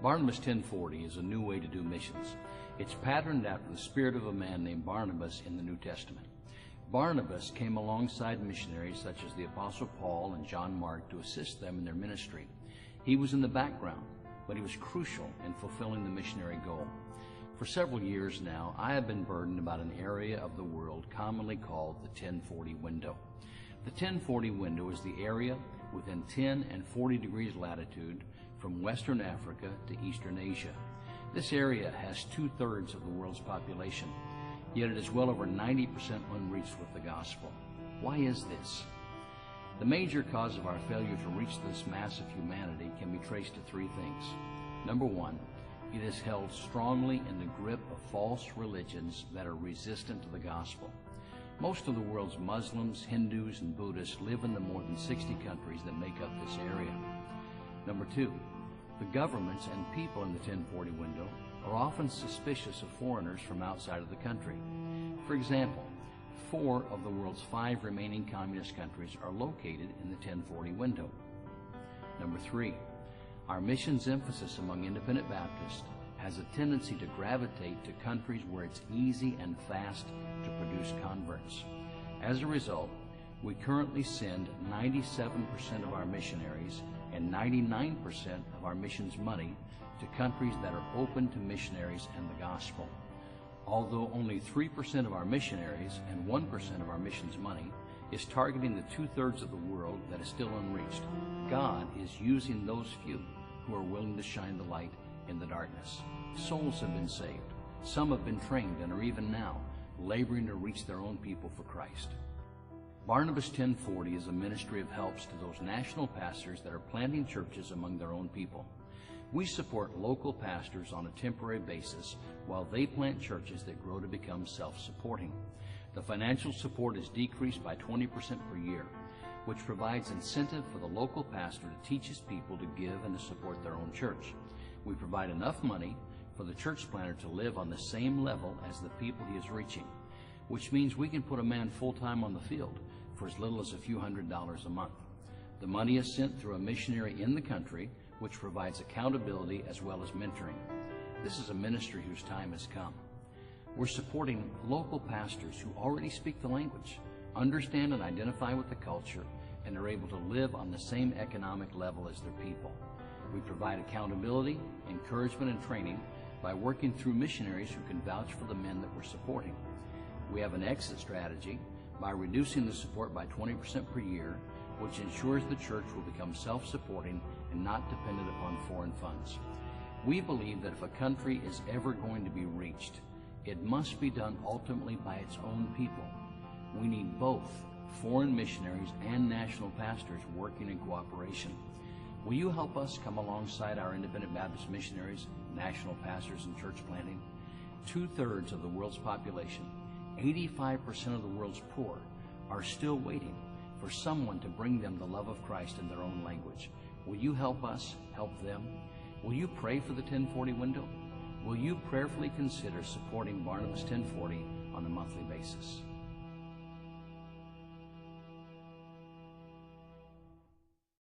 Barnabas 1040 is a new way to do missions. It's patterned after the spirit of a man named Barnabas in the New Testament. Barnabas came alongside missionaries such as the Apostle Paul and John Mark to assist them in their ministry. He was in the background, but he was crucial in fulfilling the missionary goal. For several years now, I have been burdened about an area of the world commonly called the 1040 window. The 1040 window is the area within 10 and 40 degrees latitude from Western Africa to Eastern Asia. This area has 2/3 of the world's population, yet it is well over 90% unreached with the gospel. Why is this? The major cause of our failure to reach this mass of humanity can be traced to three things. Number one, it is held strongly in the grip of false religions that are resistant to the gospel. Most of the world's Muslims, Hindus, and Buddhists live in the more than 60 countries that make up this area. Number two, the governments and people in the 1040 window are often suspicious of foreigners from outside of the country. For example, 4 of the world's 5 remaining communist countries are located in the 1040 window. Number 3, our missions emphasis among independent Baptists has a tendency to gravitate to countries where it's easy and fast to produce converts. As a result, we currently send 97% of our missionaries and 99% of our missions money to countries that are open to missionaries and the gospel. Although only 3% of our missionaries and 1% of our missions money is targeting the 2/3 of the world that is still unreached, God is using those few who are willing to shine the light in the darkness. Souls have been saved. Some have been trained and are even now laboring to reach their own people for Christ. Barnabas 1040 is a ministry of helps to those national pastors that are planting churches among their own people. We support local pastors on a temporary basis while they plant churches that grow to become self-supporting. The financial support is decreased by 20% per year, which provides incentive for the local pastor to teach his people to give and to support their own church. We provide enough money for the church planter to live on the same level as the people he is reaching, which means we can put a man full-time on the field for as little as a few $100s a month. The money is sent through a missionary in the country, which provides accountability as well as mentoring. This is a ministry whose time has come. We're supporting local pastors who already speak the language, understand and identify with the culture, and are able to live on the same economic level as their people. We provide accountability, encouragement, and training by working through missionaries who can vouch for the men that we're supporting. We have an exit strategy by reducing the support by 20% per year, which ensures the church will become self-supporting and not dependent upon foreign funds. We believe that if a country is ever going to be reached, it must be done ultimately by its own people. We need both foreign missionaries and national pastors working in cooperation. Will you help us come alongside our independent Baptist missionaries, national pastors, and church planting? 2/3 of the world's population, 85% of the world's poor, are still waiting for someone to bring them the love of Christ in their own language. Will you help us help them? Will you pray for the 1040 window? Will you prayerfully consider supporting Barnabas 1040 on a monthly basis?